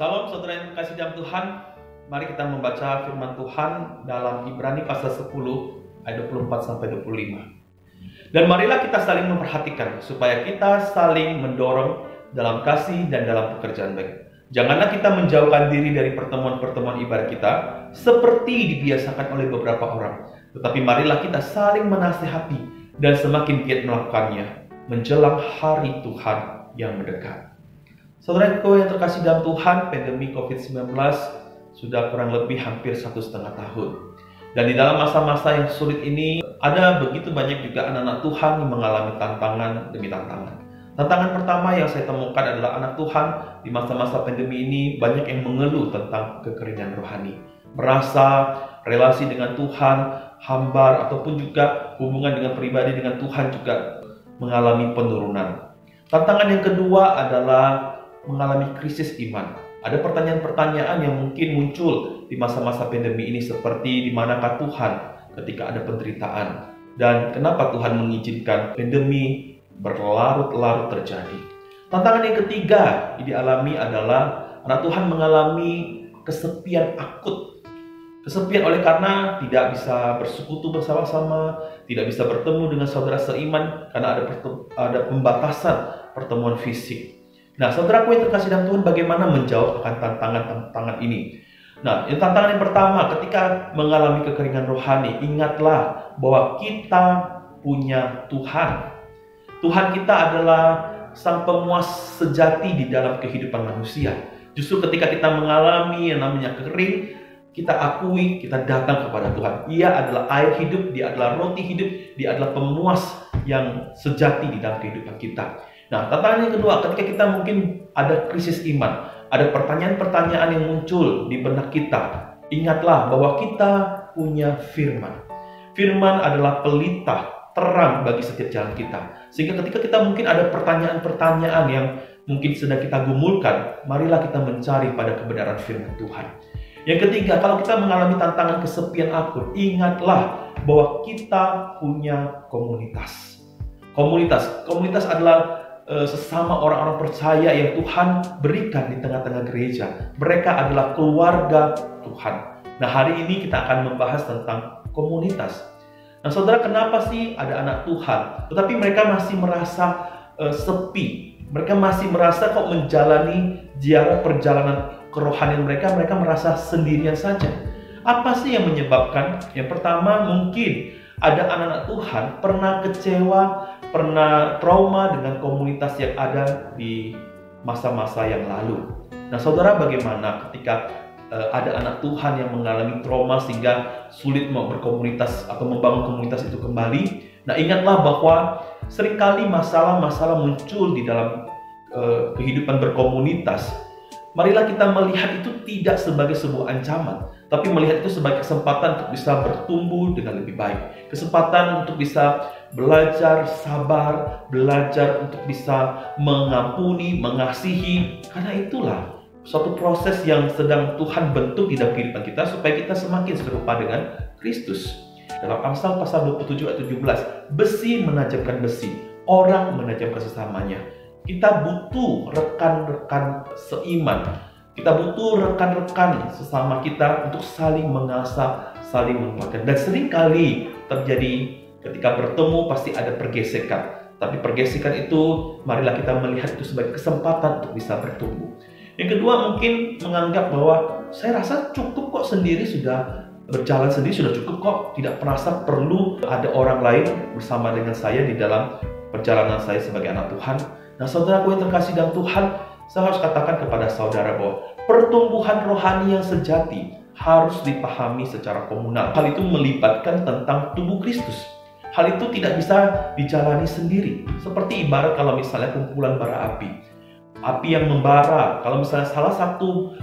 Salam saudara yang terkasih dalam Tuhan. Mari kita membaca firman Tuhan dalam Ibrani pasal 10 ayat 24 sampai 25. Dan marilah kita saling memperhatikan supaya kita saling mendorong dalam kasih dan dalam pekerjaan baik. Janganlah kita menjauhkan diri dari pertemuan-pertemuan ibadah kita seperti dibiasakan oleh beberapa orang, tetapi marilah kita saling menasihati dan semakin giat melakukannya menjelang hari Tuhan yang mendekat. Saudaraku yang terkasih dalam Tuhan, pandemi COVID-19 sudah kurang lebih hampir 1,5 tahun. Dan di dalam masa-masa yang sulit ini, ada begitu banyak juga anak-anak Tuhan yang mengalami tantangan demi tantangan. Tantangan pertama yang saya temukan adalah anak Tuhan di masa-masa pandemi ini banyak yang mengeluh tentang kekeringan rohani. Merasa relasi dengan Tuhan hambar ataupun juga hubungan dengan pribadi dengan Tuhan juga mengalami penurunan. Tantangan yang kedua adalah mengalami krisis iman. Ada pertanyaan-pertanyaan yang mungkin muncul di masa-masa pandemi ini seperti di manakah Tuhan ketika ada penderitaan, dan kenapa Tuhan mengizinkan pandemi berlarut-larut terjadi. Tantangan yang ketiga yang dialami adalah anak Tuhan mengalami kesepian akut. Kesepian oleh karena tidak bisa bersekutu bersama-sama, tidak bisa bertemu dengan saudara seiman karena ada pembatasan pertemuan fisik. Nah, saudaraku yang terkasih dalam Tuhan, bagaimana menjawab akan tantangan-tantangan ini? Nah, tantangan yang pertama, ketika mengalami kekeringan rohani, ingatlah bahwa kita punya Tuhan. Tuhan kita adalah sang pemuas sejati di dalam kehidupan manusia. Justru ketika kita mengalami yang namanya kering, kita akui, kita datang kepada Tuhan. Ia adalah air hidup, Dia adalah roti hidup, Dia adalah pemuas yang sejati di dalam kehidupan kita. Nah, tantangan yang kedua, ketika kita mungkin ada krisis iman, ada pertanyaan-pertanyaan yang muncul di benak kita, ingatlah bahwa kita punya firman. Firman adalah pelita terang bagi setiap jalan kita. Sehingga ketika kita mungkin ada pertanyaan-pertanyaan yang mungkin sedang kita gumulkan, marilah kita mencari pada kebenaran firman Tuhan. Yang ketiga, kalau kita mengalami tantangan kesepian akut, ingatlah bahwa kita punya komunitas. Komunitas adalah sesama orang-orang percaya yang Tuhan berikan di tengah-tengah gereja. Mereka adalah keluarga Tuhan. Nah, hari ini kita akan membahas tentang komunitas. Nah, saudara, kenapa sih ada anak Tuhan tetapi mereka masih merasa sepi? Mereka masih merasa kok menjalani perjalanan kerohanian mereka merasa sendirian saja. Apa sih yang menyebabkan? Yang pertama, mungkin ada anak-anak Tuhan pernah kecewa, pernah trauma dengan komunitas yang ada di masa-masa yang lalu. Nah, saudara, bagaimana ketika ada anak Tuhan yang mengalami trauma sehingga sulit mau berkomunitas atau membangun komunitas itu kembali? Nah, ingatlah bahwa seringkali masalah-masalah muncul di dalam kehidupan berkomunitas. Marilah kita melihat itu tidak sebagai sebuah ancaman, tapi melihat itu sebagai kesempatan untuk bisa bertumbuh dengan lebih baik. Kesempatan untuk bisa belajar sabar, belajar untuk bisa mengampuni, mengasihi. Karena itulah suatu proses yang sedang Tuhan bentuk di dalam kehidupan kita supaya kita semakin serupa dengan Kristus. Dalam Amsal pasal 27 ayat 17, besi menajamkan besi, orang menajamkan sesamanya. Kita butuh rekan-rekan seiman. Kita butuh rekan-rekan sesama kita untuk saling mengasah, saling menguatkan. Dan seringkali terjadi ketika bertemu pasti ada pergesekan. Tapi pergesekan itu marilah kita melihat itu sebagai kesempatan untuk bisa bertumbuh. Yang kedua, mungkin menganggap bahwa saya rasa cukup kok sendiri, sudah berjalan sendiri sudah cukup kok. Tidak merasa perlu ada orang lain bersama dengan saya di dalam perjalanan saya sebagai anak Tuhan. Nah, saudaraku yang terkasih dalam Tuhan, saya harus katakan kepada saudara bahwa pertumbuhan rohani yang sejati harus dipahami secara komunal. Hal itu melibatkan tentang tubuh Kristus. Hal itu tidak bisa dijalani sendiri. Seperti ibarat kalau misalnya kumpulan bara api. Api yang membara, kalau misalnya salah satu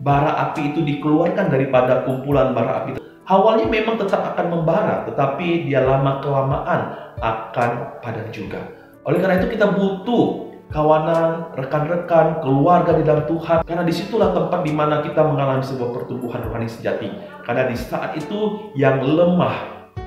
bara api itu dikeluarkan daripada kumpulan bara api itu, awalnya memang tetap akan membara, tetapi dia lama-kelamaan akan padam juga. Oleh karena itu kita butuh kawanan, rekan-rekan, keluarga di dalam Tuhan. Karena disitulah tempat di mana kita mengalami sebuah pertumbuhan rohani sejati. Karena di saat itu yang lemah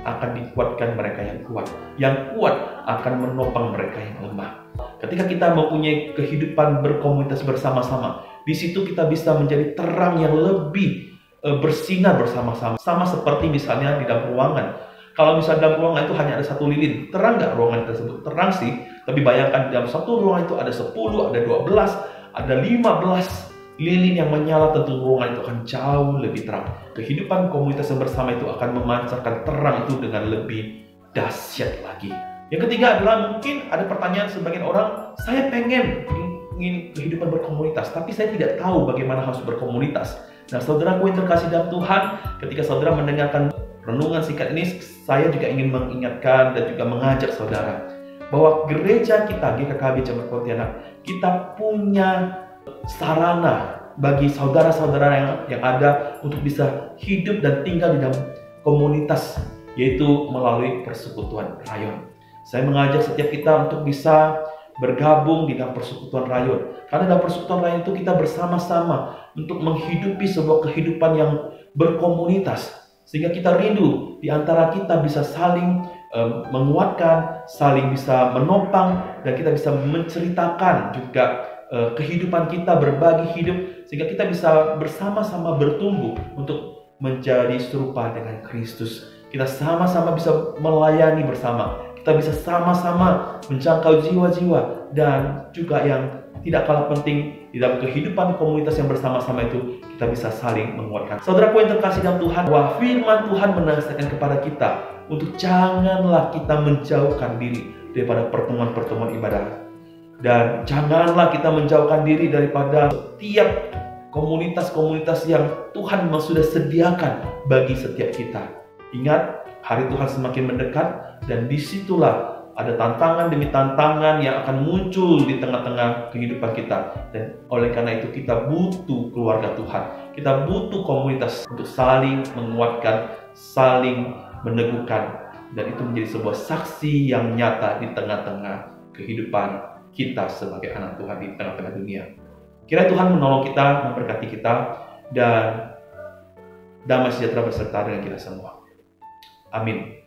akan dikuatkan mereka yang kuat. Yang kuat akan menopang mereka yang lemah. Ketika kita mempunyai kehidupan berkomunitas bersama-sama, Di situ kita bisa menjadi terang yang lebih bersinar bersama-sama. Sama seperti misalnya di dalam ruangan. Kalau misalnya dalam ruangan itu hanya ada satu lilin, terang nggak ruangan tersebut? Terang sih, tapi bayangkan dalam satu ruangan itu ada 10, ada 12, ada 15 lilin yang menyala, tentu ruangan itu akan jauh lebih terang. Kehidupan komunitas yang bersama itu akan memancarkan terang itu dengan lebih dahsyat lagi. Yang ketiga adalah mungkin ada pertanyaan sebagian orang, saya ingin kehidupan berkomunitas, tapi saya tidak tahu bagaimana harus berkomunitas. Nah, saudaraku yang terkasih dalam Tuhan, ketika saudara mendengarkan renungan singkat ini, saya juga ingin mengingatkan dan juga mengajak saudara bahwa gereja kita, GKKB Jemaat Pontianak, kita punya sarana bagi saudara-saudara yang ada untuk bisa hidup dan tinggal di dalam komunitas, yaitu melalui persekutuan rayon. Saya mengajak setiap kita untuk bisa bergabung di dalam persekutuan rayon. Karena dalam persekutuan rayon itu kita bersama-sama untuk menghidupi sebuah kehidupan yang berkomunitas. Sehingga kita rindu di antara kita bisa saling menguatkan, saling bisa menopang, dan kita bisa menceritakan juga kehidupan kita, berbagi hidup, sehingga kita bisa bersama-sama bertumbuh untuk menjadi serupa dengan Kristus. Kita sama-sama bisa melayani bersama, kita bisa sama-sama menjangkau jiwa-jiwa, dan juga yang tidak kalah penting di dalam kehidupan komunitas yang bersama-sama itu kita bisa saling menguatkan. Saudaraku yang terkasih dalam Tuhan, bahwa firman Tuhan menasihatkan kepada kita untuk janganlah kita menjauhkan diri daripada pertemuan-pertemuan ibadah. Dan janganlah kita menjauhkan diri daripada setiap komunitas-komunitas yang Tuhan memang sudah sediakan bagi setiap kita. Ingat, hari Tuhan semakin mendekat, dan disitulah ada tantangan demi tantangan yang akan muncul di tengah-tengah kehidupan kita. Dan oleh karena itu kita butuh keluarga Tuhan. Kita butuh komunitas untuk saling menguatkan, saling meneguhkan. Dan itu menjadi sebuah saksi yang nyata di tengah-tengah kehidupan kita sebagai anak Tuhan di tengah-tengah dunia. Kiranya Tuhan menolong kita, memberkati kita, dan damai sejahtera beserta dengan kita semua. Amin.